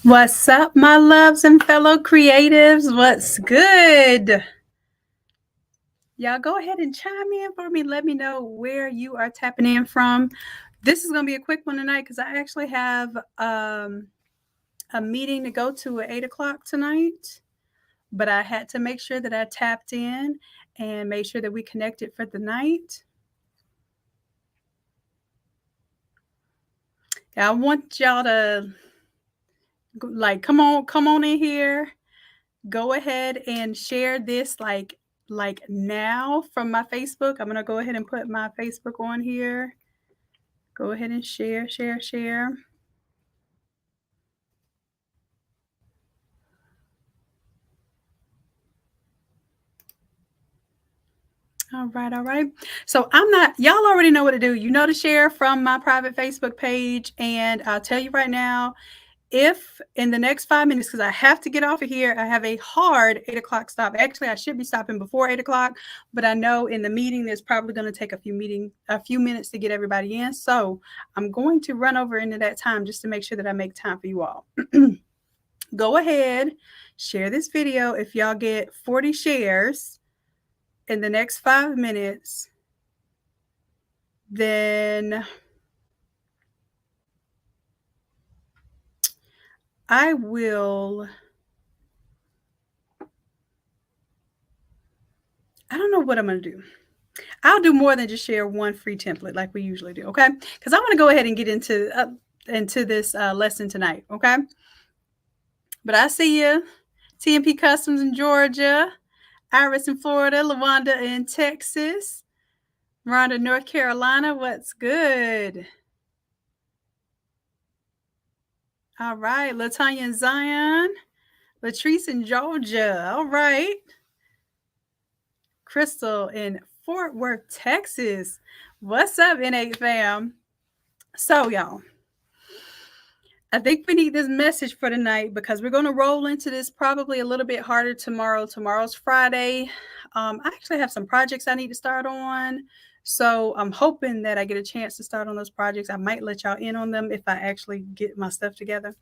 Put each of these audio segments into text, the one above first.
What's up, my loves and fellow creatives? What's good? Y'all go ahead and chime in for me. Let me know where you are tapping in from. This is going to be a quick one tonight because I actually have a meeting to go to at 8 o'clock tonight. But I had to make sure that I tapped in and made sure that we connected for the night. I want y'all to come on in here. Go ahead and share this like now from my Facebook. I'm gonna go ahead and put my Facebook on here. Go ahead and share. All right. So y'all already know what to do. You know to share from my private Facebook page. And I'll tell you right now, if in the next 5 minutes, because I have to get off of here, I have a hard 8 o'clock stop. Actually, I should be stopping before 8 o'clock, but I know in the meeting there's probably going to take a few minutes to get everybody in. So I'm going to run over into that time just to make sure that I make time for you all. Go ahead, share this video. If y'all get 40 shares in the next 5 minutes, then I don't know what I'm going to do. I'll do more than just share one free template like we usually do, okay? Because I want to go ahead and get into this lesson tonight, okay? But I see you, TMP Customs in Georgia, Iris in Florida, LaWanda in Texas, Rhonda, North Carolina. What's good? All right, Latanya in Zion, Latrice in Georgia. All right, Crystal in Fort Worth, Texas. What's up, N8 fam? So, y'all, I think we need this message for tonight because we're going to roll into this probably a little bit harder tomorrow. Tomorrow's Friday. I actually have some projects I need to start on. So I'm hoping that I get a chance to start on those projects. I might let y'all in on them if I actually get my stuff together.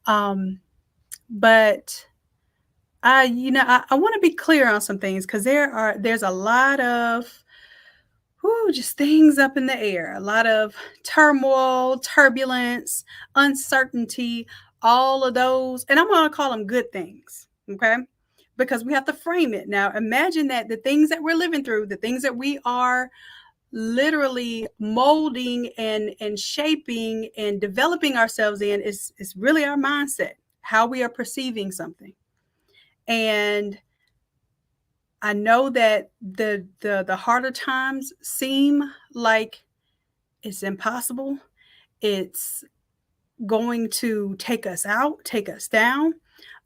But I want to be clear on some things because there's a lot of just things up in the air, a lot of turmoil, turbulence, uncertainty, all of those. And I'm going to call them good things, okay? Because we have to frame it. Now, imagine that the things that we're living through, the things that we are literally molding and shaping and developing ourselves in is really our mindset, how we are perceiving something. And I know that the harder times seem like it's impossible. It's going to take us out, take us down.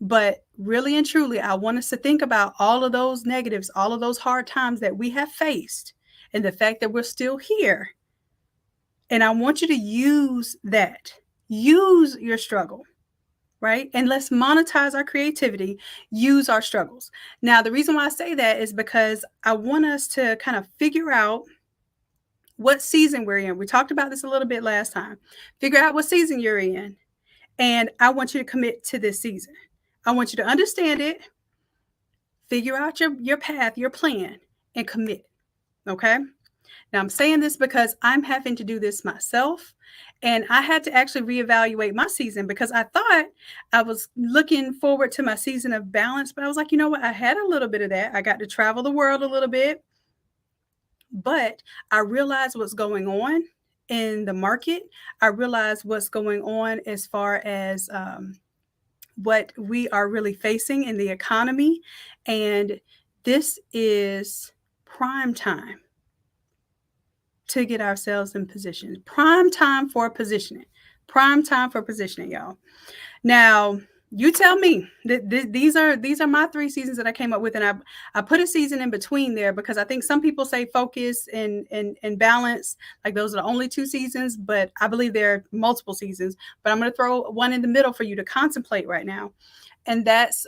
But really and truly, I want us to think about all of those negatives, all of those hard times that we have faced, and the fact that we're still here. And I want you to use that. Use your struggle, right? And let's monetize our creativity, use our struggles. Now, the reason why I say that is because I want us to kind of figure out what season we're in. We talked about this a little bit last time. Figure out what season you're in. And I want you to commit to this season. I want you to understand it, figure out your path, your plan, and commit. Okay? Now, I'm saying this because I'm having to do this myself. And I had to actually reevaluate my season because I thought I was looking forward to my season of balance. But I was like, you know what? I had a little bit of that. I got to travel the world a little bit. But I realized what's going on in the market. I realized what's going on as far as what we are really facing in the economy. And this is prime time to get ourselves in position. Prime time for positioning. Prime time for positioning, y'all. Now, you tell me. These are my 3 seasons that I came up with, and I put a season in between there because I think some people say focus and balance, like those are the only 2 seasons, but I believe there are multiple seasons. But I'm going to throw one in the middle for you to contemplate right now, and that's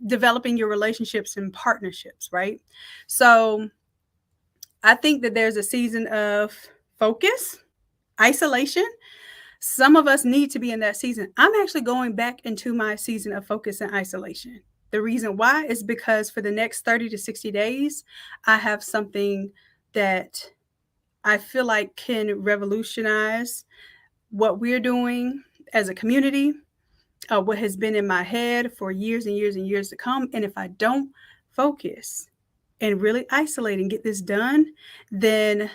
developing your relationships and partnerships, right? So I think that there's a season of focus, isolation, Some of us need to be in that season. I'm actually going back into my season of focus and isolation. The reason why is because for the next 30 to 60 days, I have something that I feel like can revolutionize what we're doing as a community, what has been in my head for years and years and years to come. And if I don't focus and really isolate and get this done, then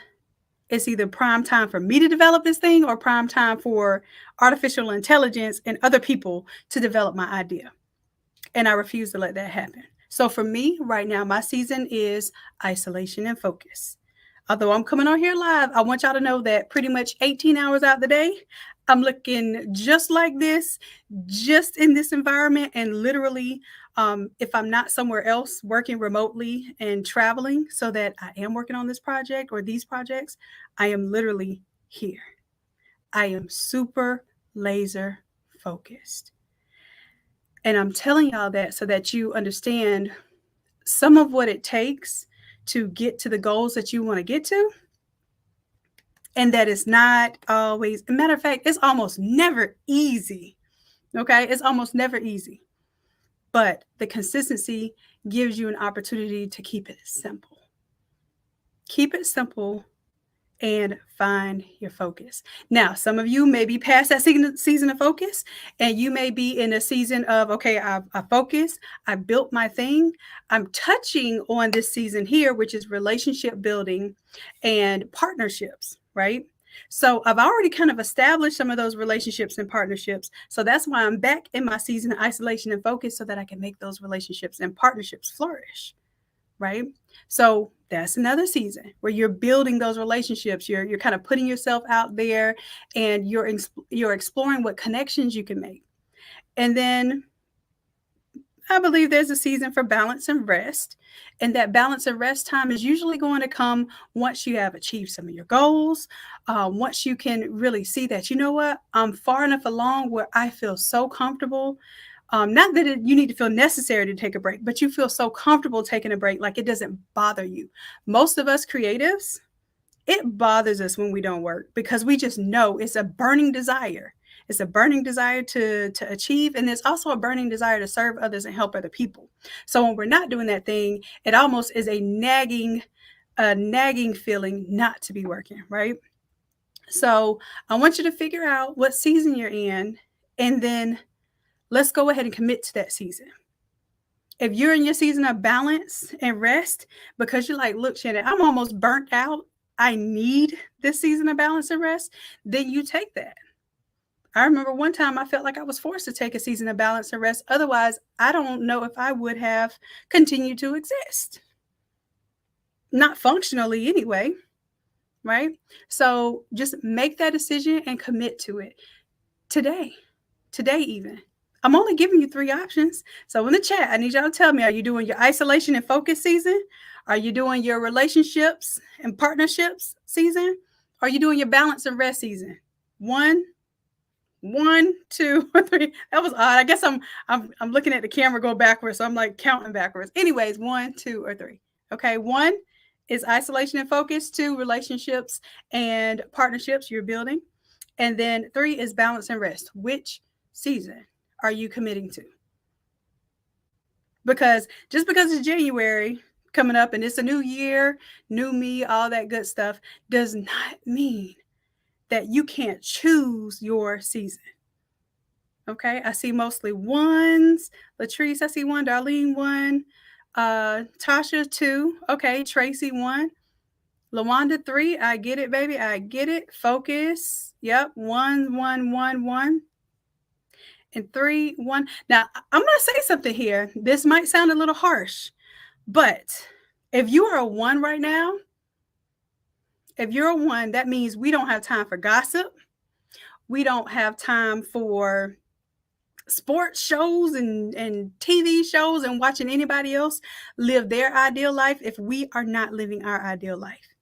it's either prime time for me to develop this thing or prime time for artificial intelligence and other people to develop my idea. And I refuse to let that happen. So for me, right now, my season is isolation and focus. Although I'm coming on here live, I want y'all to know that pretty much 18 hours out the day, I'm looking just like this, just in this environment. And literally, if I'm not somewhere else working remotely and traveling so that I am working on this project or these projects, I am literally here. I am super laser focused. And I'm telling y'all that so that you understand some of what it takes to get to the goals that you want to get to. And that is not always, a matter of fact, it's almost never easy. Okay. It's almost never easy. But the consistency gives you an opportunity to keep it simple. Keep it simple and find your focus. Now, some of you may be past that season of focus, and you may be in a season of, okay, I focus, I built my thing. I'm touching on this season here, which is relationship building and partnerships, right? So I've already kind of established some of those relationships and partnerships. So that's why I'm back in my season of isolation and focus so that I can make those relationships and partnerships flourish, right? So that's another season where you're building those relationships. You're kind of putting yourself out there, and you're exploring what connections you can make. And then I believe there's a season for balance and rest. And that balance and rest time is usually going to come once you have achieved some of your goals. Once you can really see that, you know what, I'm far enough along where I feel so comfortable. Not that you need to feel necessary to take a break, but you feel so comfortable taking a break, like it doesn't bother you. Most of us creatives, it bothers us when we don't work because we just know it's a burning desire. It's a burning desire to achieve, and there's also a burning desire to serve others and help other people. So when we're not doing that thing, it almost is a nagging feeling not to be working, right? So I want you to figure out what season you're in, and then let's go ahead and commit to that season. If you're in your season of balance and rest because you're like, look, Shannon, I'm almost burnt out, I need this season of balance and rest, then you take that. I remember one time I felt like I was forced to take a season of balance and rest. Otherwise, I don't know if I would have continued to exist. Not functionally anyway, right? So just make that decision and commit to it today even. I'm only giving you 3 options. So in the chat, I need y'all to tell me, are you doing your isolation and focus season? Are you doing your relationships and partnerships season? Are you doing your balance and rest season? 1, 2, 3. That was odd. I guess I'm looking at the camera go backwards, so I'm like counting backwards. Anyways, 1, 2, or 3. Okay, 1 is isolation and focus. 2, relationships and partnerships you're building. And then 3 is balance and rest. Which season are you committing to? Because just because it's January coming up and it's a new year, new me, all that good stuff, does not mean that you can't choose your season. Okay, I see mostly 1s. Latrice, I see 1. Darlene, 1. Tasha, 2. Okay, Tracy, 1. Lawanda, 3. I get it, baby. I get it. Focus. Yep. 1, 1, 1, 1. And 3, 1. Now, I'm going to say something here. This might sound a little harsh, but if you are a 1 right now, if you're a 1, that means we don't have time for gossip. We don't have time for sports shows and TV shows and watching anybody else live their ideal life if we are not living our ideal life.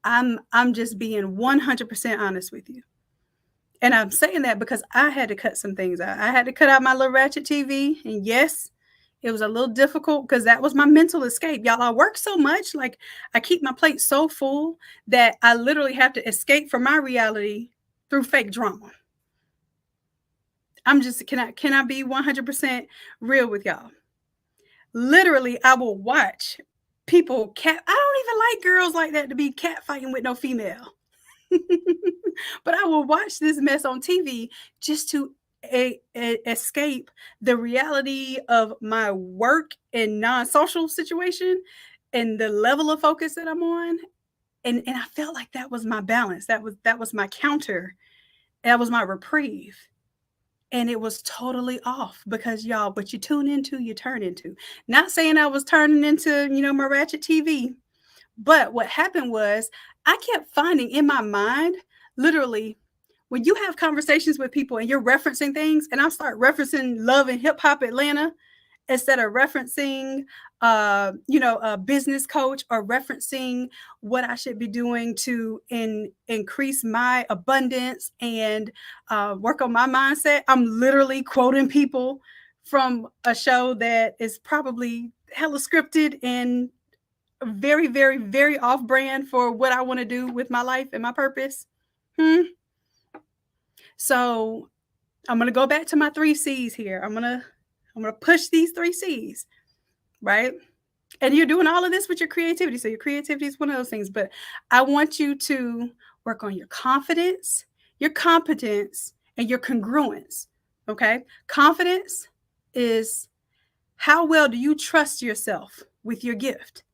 I'm just being 100% honest with you. And I'm saying that because I had to cut some things out. I had to cut out my little ratchet TV. And yes, it was a little difficult because that was my mental escape. Y'all, I work so much. Like, I keep my plate so full that I literally have to escape from my reality through fake drama. I'm just can I be 100% real with y'all? Literally, I will watch people cat. I don't even like girls like that to be cat fighting with no female. But I will watch this mess on TV just to escape the reality of my work and non-social situation and the level of focus that I'm on. And I felt like that was my balance. That was my counter. That was my reprieve. And it was totally off because y'all, what you tune into, you turn into. Not saying I was turning into, my ratchet TV, but what happened was I kept finding in my mind, literally, when you have conversations with people and you're referencing things, and I start referencing Love and Hip Hop Atlanta instead of referencing, a business coach or referencing what I should be doing to increase my abundance and work on my mindset. I'm literally quoting people from a show that is probably hella scripted and very, very, very off brand for what I want to do with my life and my purpose. Hmm. So I'm gonna go back to my 3 C's here. I'm gonna push these 3 C's, right? And you're doing all of this with your creativity. So your creativity is one of those things, but I want you to work on your confidence, your competence, and your congruence. Okay. Confidence is how well do you trust yourself with your gift?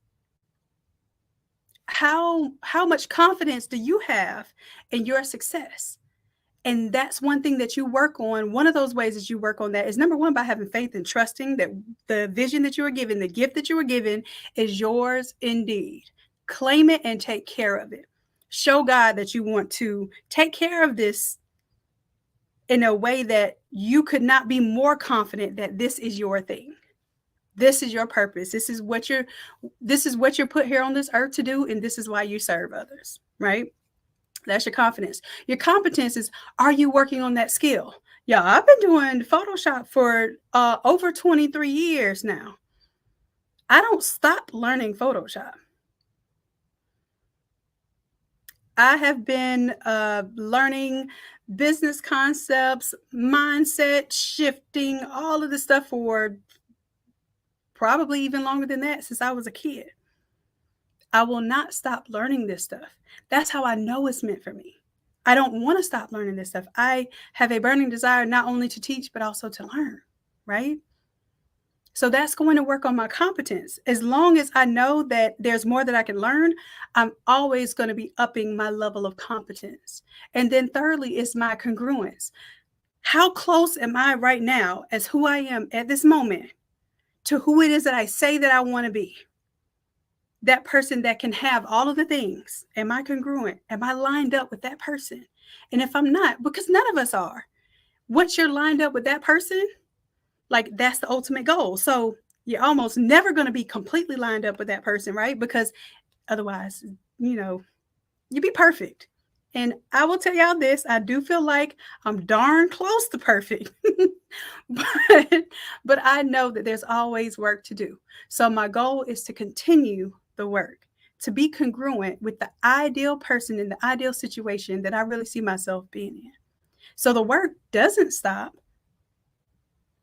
How much confidence do you have in your success? And that's one thing that you work on. One of those ways that you work on that is number one, by having faith and trusting that the vision that you were given, the gift that you were given is yours indeed. Claim it and take care of it. Show God that you want to take care of this in a way that you could not be more confident that this is your thing. This is your purpose. This is what you're put here on this earth to do, and this is why you serve others, right? That's your confidence. Your competence is, are you working on that skill? Yeah, I've been doing Photoshop for over 23 years now. I don't stop learning Photoshop. I have been learning business concepts, mindset shifting, all of the stuff for probably even longer than that, since I was a kid. I will not stop learning this stuff. That's how I know it's meant for me. I don't want to stop learning this stuff. I have a burning desire not only to teach, but also to learn, right? So that's going to work on my competence. As long as I know that there's more that I can learn, I'm always going to be upping my level of competence. And then thirdly is my congruence. How close am I right now as who I am at this moment to who it is that I say that I want to be? That person that can have all of the things. Am I congruent? Am I lined up with that person? And if I'm not, because none of us are, once you're lined up with that person, like that's the ultimate goal. So you're almost never going to be completely lined up with that person, right? Because otherwise, you'd be perfect. And I will tell y'all this, I do feel like I'm darn close to perfect. but I know that there's always work to do. So my goal is to continue the work, to be congruent with the ideal person in the ideal situation that I really see myself being in. So the work doesn't stop.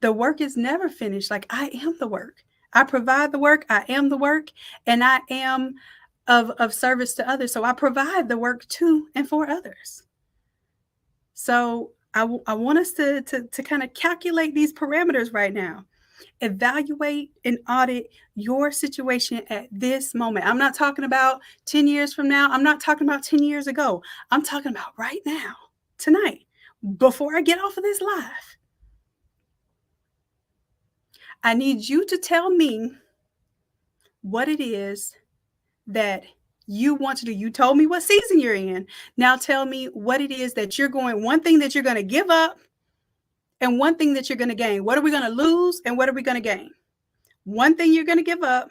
The work is never finished. Like, I am the work. I provide the work. I am the work. And I am of service to others. So I provide the work to and for others. So I want us to kind of calculate these parameters right now. Evaluate and audit your situation at this moment. I'm not talking about 10 years from now. I'm not talking about 10 years ago. I'm talking about right now, tonight, before I get off of this live. I need you to tell me what it is that you want to do. You told me what season you're in. Now tell me what it is that one thing that you're going to give up and one thing that you're going to gain. What are we going to lose and what are we going to gain? One thing you're going to give up,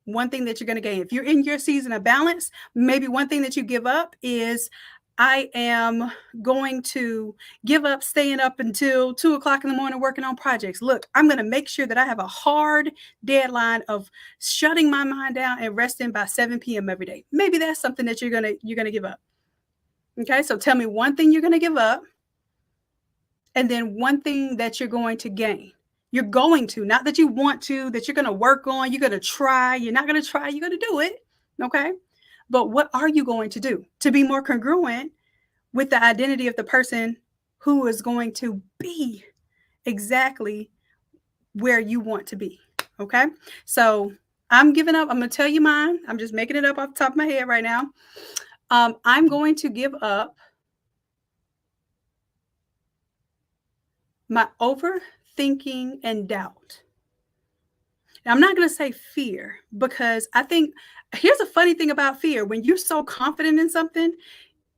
one thing that you're going to gain. If you're in your season of balance, maybe one thing that you give up is, I am going to give up staying up until 2:00 in the morning working on projects. Look, I'm going to make sure that I have a hard deadline of shutting my mind down and resting by 7 p.m. every day. Maybe that's something that you're going to give up. Okay, so tell me one thing you're going to give up, and then one thing that you're going to gain. You're going to, not that you want to, that you're going to work on, you're going to try. You're not going to try, you're going to do it. Okay, but what are you going to do to be more congruent with the identity of the person who is going to be exactly where you want to be? Okay, so I'm giving up. I'm going to tell you mine. I'm just making it up off the top of my head right now. I'm going to give up my overthinking and doubt. Now, I'm not going to say fear, because I think here's a funny thing about fear. When you're so confident in something,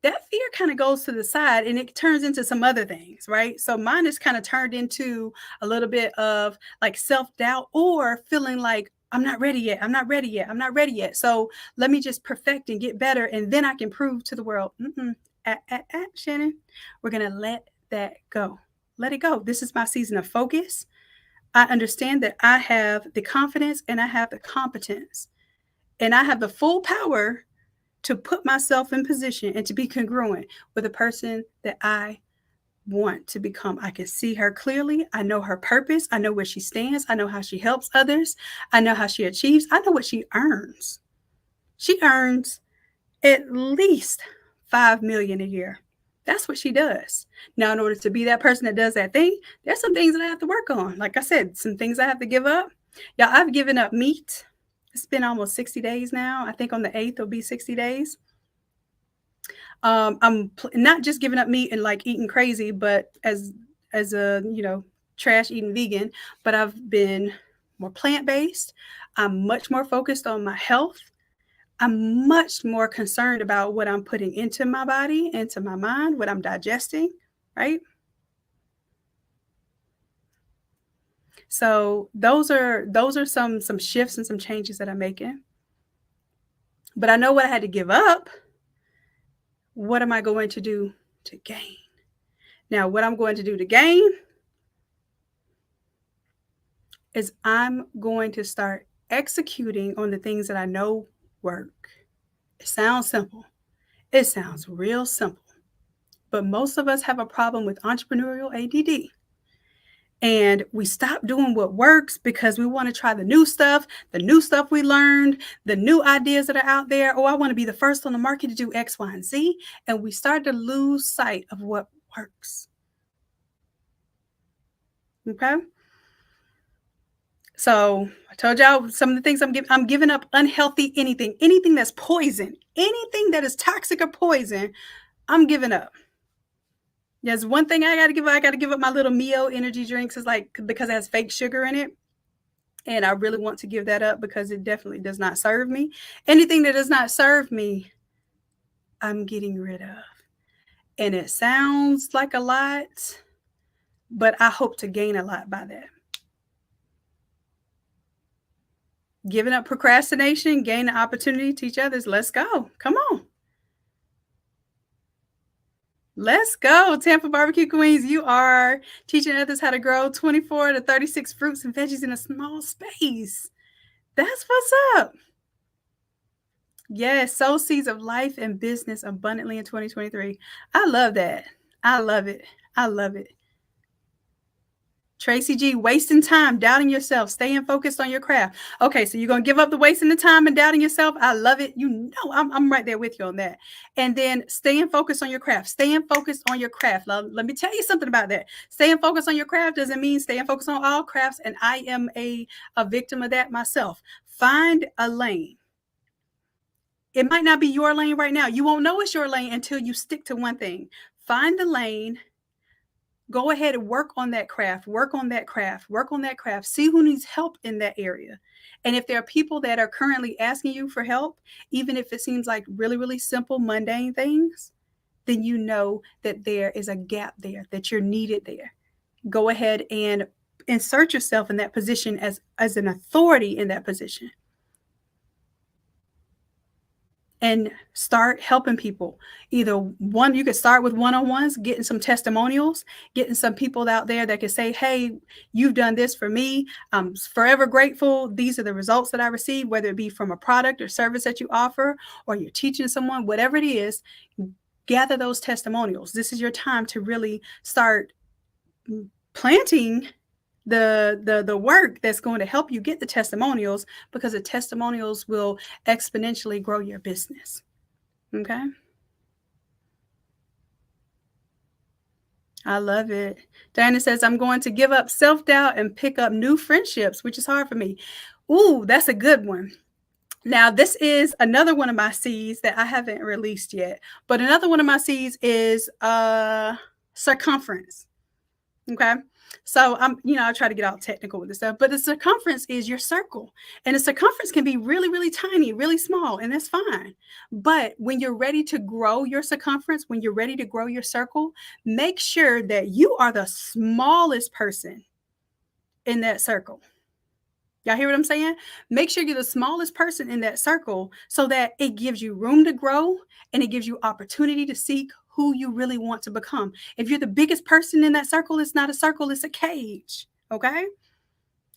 that fear kind of goes to the side and it turns into some other things, right? So mine is kind of turned into a little bit of like self doubt, or feeling like I'm not ready yet. I'm not ready yet. I'm not ready yet. So let me just perfect and get better, and then I can prove to the world, Shanon, we're going to let that go. Let it go. This is my season of focus. I understand that I have the confidence and I have the competence and I have the full power to put myself in position and to be congruent with the person that I want to become. I can see her clearly. I know her purpose. I know where she stands. I know how she helps others. I know how she achieves. I know what she earns. She earns at least 5 million a year. That's what she does. Now, in order to be that person that does that thing, there's some things that I have to work on. Like I said, some things I have to give up. Yeah, I've given up meat. It's been almost 60 days now. I think on the 8th it'll be 60 days. I'm not just giving up meat and like eating crazy, but as a trash eating vegan. But I've been more plant based. I'm much more focused on my health. I'm much more concerned about what I'm putting into my body, into my mind, what I'm digesting, right? So those are some shifts and some changes that I'm making. But I know what I had to give up. What am I going to do to gain? Now, what I'm going to do to gain is I'm going to start executing on the things that I know work. It sounds simple. It sounds real simple. But most of us have a problem with entrepreneurial ADD. And we stop doing what works because we want to try the new stuff we learned, the new ideas that are out there. Oh, I want to be the first on the market to do X, Y, and Z. And we start to lose sight of what works. Okay. So I told y'all some of the things I'm giving up unhealthy anything that's poison, anything that is toxic or poison, I'm giving up. There's one thing I got to give up. I got to give up my little Mio energy drinks. It's like, because it has fake sugar in it. And I really want to give that up because it definitely does not serve me. Anything that does not serve me, I'm getting rid of. And it sounds like a lot, but I hope to gain a lot by that. Giving up procrastination, gain the opportunity to teach others. Let's go. Come on. Let's go. Tampa Barbecue Queens, you are teaching others how to grow 24 to 36 fruits and veggies in a small space. That's what's up. Yes, sow seeds of life and business abundantly in 2023. I love that. I love it. I love it. Tracy G, wasting time, doubting yourself, staying focused on your craft. Okay, so you're going to give up the wasting the time and doubting yourself. I love it. You know, I'm right there with you on that. And then staying focused on your craft, staying focused on your craft. Let me tell you something about that. Staying focused on your craft doesn't mean staying focused on all crafts. And I am a victim of that myself. Find a lane. It might not be your lane right now. You won't know it's your lane until you stick to one thing. Find the lane. Go ahead and work on that craft, work on that craft, work on that craft. See who needs help in that area. And if there are people that are currently asking you for help, even if it seems like really, really simple, mundane things, then you know that there is a gap there, that you're needed there. Go ahead and insert yourself in that position as an authority in that position. And start helping people. Either one, you could start with one-on-ones, getting some testimonials, getting some people out there that can say, hey, you've done this for me. I'm forever grateful. These are the results that I received, whether it be from a product or service that you offer, or you're teaching someone, whatever it is. gather those testimonials. This is your time to really start planting the work that's going to help you get the testimonials, because the testimonials will exponentially grow your business. Okay. I love it. Diana says, I'm going to give up self doubt and pick up new friendships, which is hard for me. Ooh, that's a good one. Now, this is another one of my C's that I haven't released yet, but another one of my C's is circumference. Okay. So I try to get all technical with this stuff, but the circumference is your circle. And the circumference can be really, really tiny, really small, and that's fine. But when you're ready to grow your circumference, when you're ready to grow your circle, make sure that you are the smallest person in that circle. Y'all hear what I'm saying? Make sure you're the smallest person in that circle so that it gives you room to grow and it gives you opportunity to seek who you really want to become. If you're the biggest person in that circle, it's not a circle, it's a cage. Okay?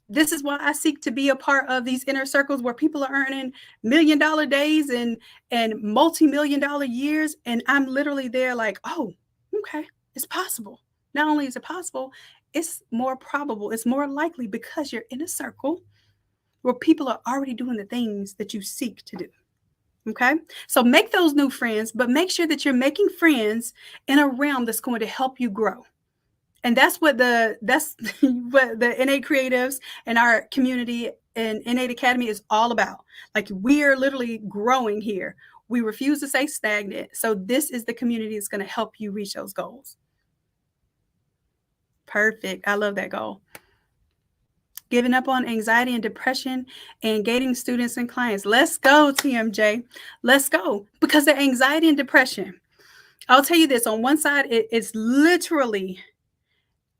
This is why I seek to be a part of these inner circles where people are earning $1 million days and multi-million dollar years. And I'm literally there like, oh, okay, it's possible. Not only is it possible, it's more probable, it's more likely because you're in a circle where people are already doing the things that you seek to do. Okay. So make those new friends, but make sure that you're making friends in a realm that's going to help you grow. And that's what what the Innate Creatives and our community and Innate Academy is all about. Like, we are literally growing here. We refuse to stay stagnant. So this is the community that's going to help you reach those goals. Perfect. I love that goal. Giving up on anxiety and depression and gating students and clients. Let's go, TMJ. Let's go. Because the anxiety and depression, I'll tell you this, on one side, it's literally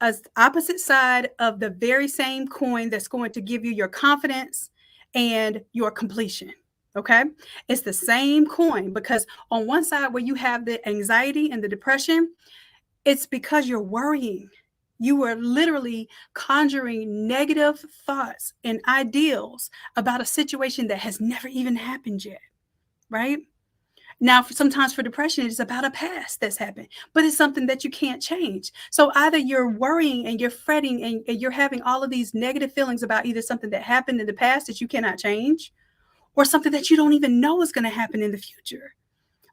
an opposite side of the very same coin that's going to give you your confidence and your completion. Okay. It's the same coin, because on one side where you have the anxiety and the depression, it's because you're worrying. You are literally conjuring negative thoughts and ideals about a situation that has never even happened yet, right? Now, sometimes for depression, it's about a past that's happened, but it's something that you can't change. So either you're worrying and you're fretting and you're having all of these negative feelings about either something that happened in the past that you cannot change, or something that you don't even know is going to happen in the future.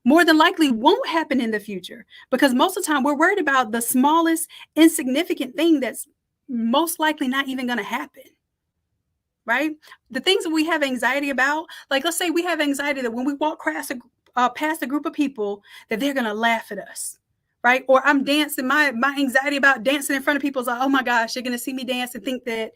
More than likely won't happen in the future, because most of the time we're worried about the smallest insignificant thing that's most likely not even going to happen, right? The things that we have anxiety about, like, let's say we have anxiety that when we walk past a group of people that they're going to laugh at us, right? Or I'm dancing, my anxiety about dancing in front of people is like, oh my gosh, they're going to see me dance and think that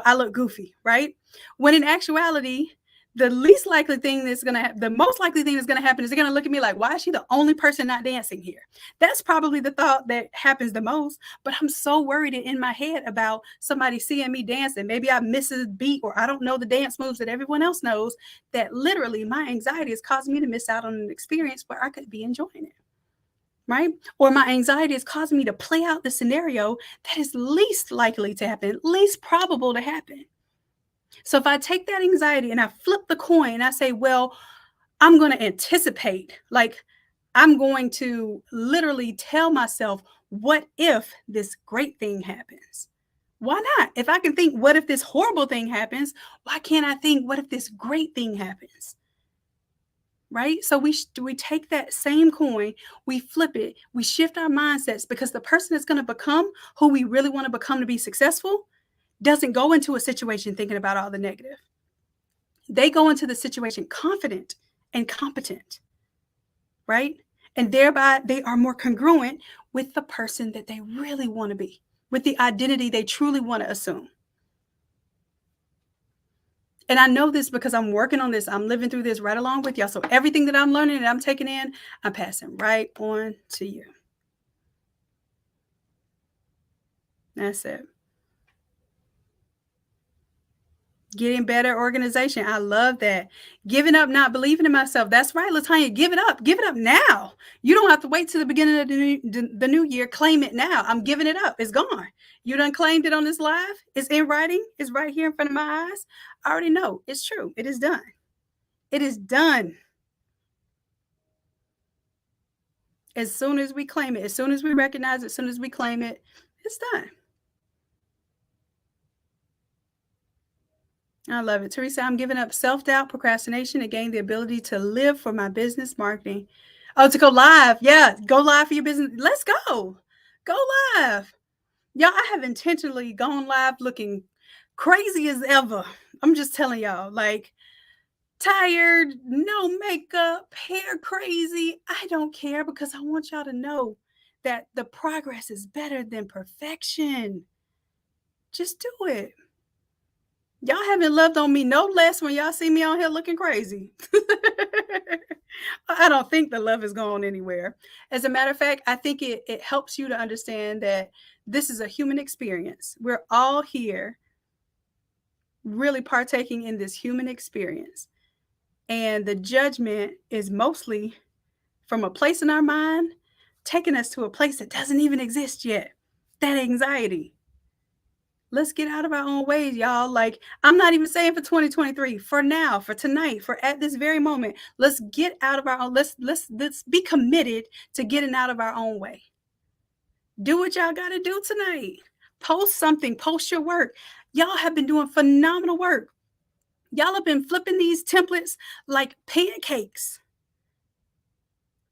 I look goofy, right? When in actuality, the most likely thing that's going to happen is they're going to look at me like, why is she the only person not dancing here? That's probably the thought that happens the most. But I'm so worried in my head about somebody seeing me dancing. Maybe I miss a beat, or I don't know the dance moves that everyone else knows, that literally my anxiety is causing me to miss out on an experience where I could be enjoying it. Right? Or my anxiety is causing me to play out the scenario that is least likely to happen, least probable to happen. So if I take that anxiety and I flip the coin and I say, well, I'm going to anticipate, like, I'm going to literally tell myself, what if this great thing happens? Why not? If I can think, what if this horrible thing happens? Why can't I think, what if this great thing happens? Right? So we take that same coin, we flip it, we shift our mindsets, because the person that's going to become who we really want to become to be successful doesn't go into a situation thinking about all the negative. They go into the situation confident and competent, right? And thereby they are more congruent with the person that they really want to be, with the identity they truly want to assume. And I know this because I'm working on this. I'm living through this right along with y'all. So everything that I'm learning and I'm taking in, I'm passing right on to you. That's it. Getting better organization. I love that. Giving up, not believing in myself. That's right, Latanya. Give it up. Give it up now. You don't have to wait till the beginning of the new year. Claim it now. I'm giving it up. It's gone. You done claimed it on this live. It's in writing. It's right here in front of my eyes. I already know. It's true. It is done. It is done. As soon as we claim it, as soon as we recognize it, as soon as we claim it, it's done. I love it. Teresa, I'm giving up self-doubt, procrastination, and gain the ability to live for my business marketing. Oh, to go live. Yeah, go live for your business. Let's go. Go live. Y'all, I have intentionally gone live looking crazy as ever. I'm just telling y'all, like, tired, no makeup, hair crazy. I don't care because I want y'all to know that the progress is better than perfection. Just do it. Y'all haven't loved on me no less when y'all see me on here looking crazy. I don't think the love is going anywhere. As a matter of fact, I think it helps you to understand that this is a human experience. We're all here really partaking in this human experience. And the judgment is mostly from a place in our mind, taking us to a place that doesn't even exist yet. That anxiety. Let's get out of our own ways, y'all. Like, I'm not even saying for 2023, for now, for tonight, for at this very moment. Let's get out of our own, let's be committed to getting out of our own way. Do what y'all gotta do tonight. Post something, post your work. Y'all have been doing phenomenal work. Y'all have been flipping these templates like pancakes,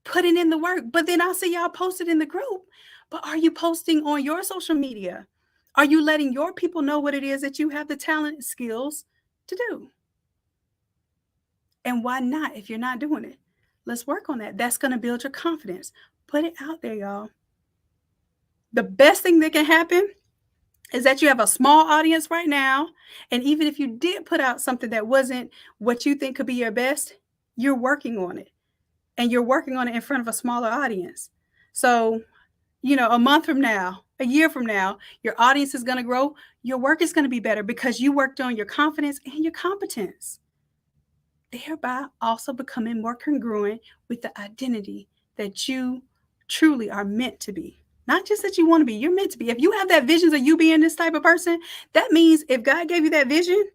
putting in the work. But then I'll see y'all post it in the group. But are you posting on your social media? Are you letting your people know what it is that you have the talent and skills to do? And why not if you're not doing it? Let's work on that. That's going to build your confidence. Put it out there, y'all. The best thing that can happen is that you have a small audience right now. And even if you did put out something that wasn't what you think could be your best, you're working on it. And you're working on it in front of a smaller audience. So, a month from now, a year from now, your audience is going to grow. Your work is going to be better because you worked on your confidence and your competence, thereby also becoming more congruent with the identity that you truly are meant to be. Not just that you want to be, you're meant to be. If you have that vision of you being this type of person, that means if God gave you that vision,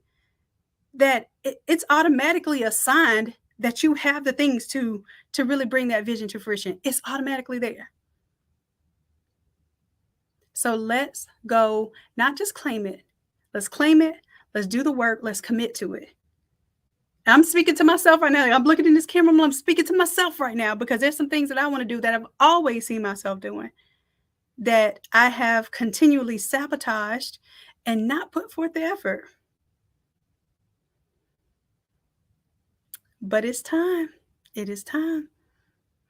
that it's automatically assigned that you have the things to really bring that vision to fruition. It's automatically there. So let's go, not just claim it. Let's claim it. Let's do the work. Let's commit to it. I'm speaking to myself right now. I'm looking in this camera. I'm speaking to myself right now because there's some things that I want to do that I've always seen myself doing that I have continually sabotaged and not put forth the effort. But it's time. It is time.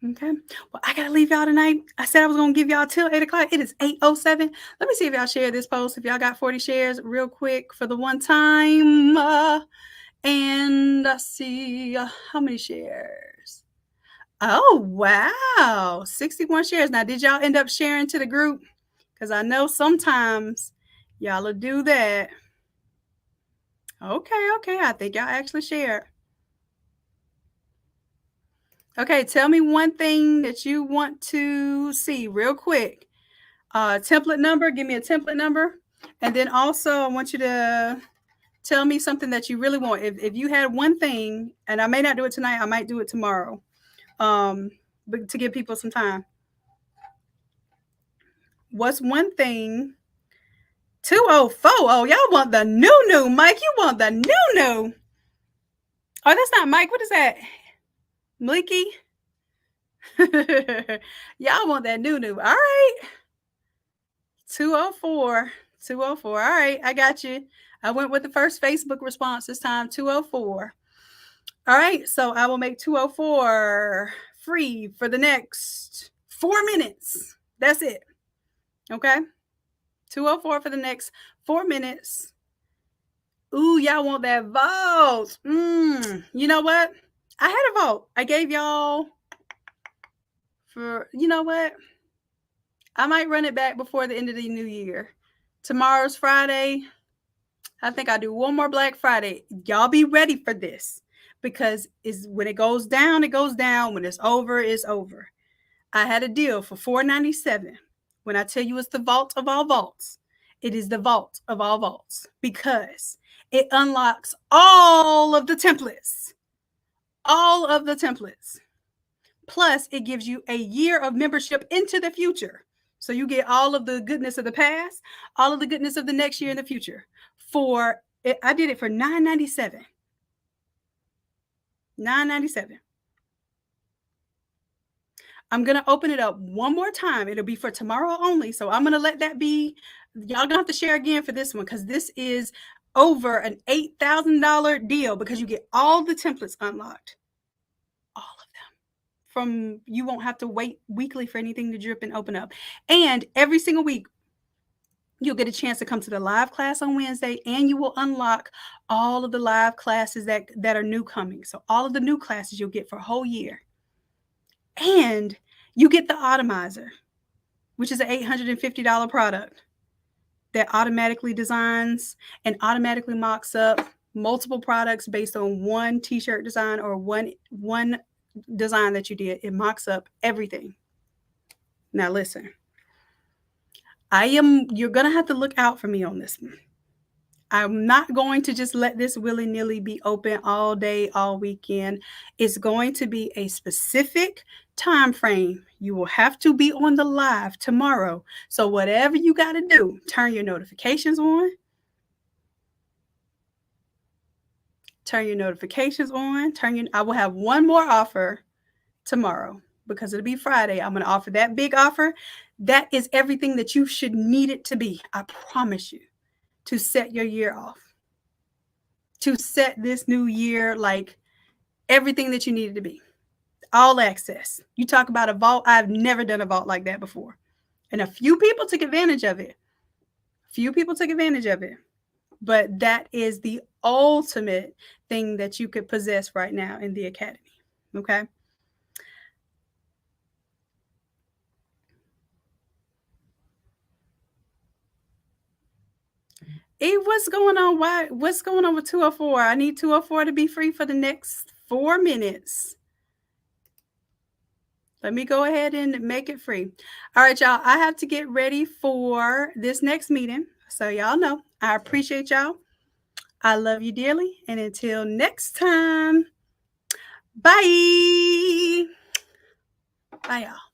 Okay. Well, I gotta leave y'all tonight. I said I was gonna give y'all till 8:00. It is 8:07. Let me see if y'all share this post. If y'all got 40 shares, real quick for the one time. And I see how many shares. Oh wow, 61 shares. Now, did y'all end up sharing to the group? Because I know sometimes y'all will do that. Okay. I think y'all actually shared. Okay, tell me one thing that you want to see real quick. Template number, give me a template number. And then also I want you to tell me something that you really want. If you had one thing, and I may not do it tonight, I might do it tomorrow. But to give people some time. What's one thing? 204. Oh, y'all want the new, Mike. You want the new. Oh, that's not Mike. What is that? Mlicky? Y'all want that new. All right. 204. 204. All right, I got you. I went with the first Facebook response this time, 204. All right, so I will make 204 free for the next 4 minutes. That's it. Okay? 204 for the next 4 minutes. Ooh, y'all want that vote. You know what? I had a vote. I gave y'all you know what? I might run it back before the end of the new year. Tomorrow's Friday. I think I'll do one more Black Friday. Y'all be ready for this because when it goes down, it goes down. When it's over, it's over. I had a deal for $4.97. When I tell you it's the vault of all vaults, it is the vault of all vaults because it unlocks all of the templates. All of the templates. Plus, it gives you a year of membership into the future. So you get all of the goodness of the past, all of the goodness of the next year in the future. For it, I did it for $9.97. $9.97. I'm gonna open it up one more time. It'll be for tomorrow only. So I'm gonna let that be. Y'all gonna have to share again for this one because this is over an $8,000 deal because you get all the templates unlocked. All of them. From you won't have to wait weekly for anything to drip and open up. And every single week, you'll get a chance to come to the live class on Wednesday, and you will unlock all of the live classes that are new coming. So all of the new classes you'll get for a whole year. And you get the Automizer, which is an $850 product that automatically designs and automatically mocks up multiple products based on one t-shirt design or one design that you did. It mocks up everything. Now listen, you're going to have to look out for me on this one. I'm not going to just let this willy-nilly be open all day, all weekend. It's going to be a specific time frame. You will have to be on the live tomorrow. So whatever you got to do, turn your notifications on. Turn your notifications on. I will have one more offer tomorrow because it'll be Friday. I'm going to offer that big offer. That is everything that you should need it to be. I promise you. To set your year off, to set this new year like everything that you needed to be. All access. You talk about a vault. I've never done a vault like that before. And a few people took advantage of it. But that is the ultimate thing that you could possess right now in the academy. Okay. What's going on? What's going on with 204? I need 204 to be free for the next 4 minutes. Let me go ahead and make it free. All right, y'all. I have to get ready for this next meeting. So y'all know, I appreciate y'all. I love you dearly. And until next time, bye. Bye, y'all.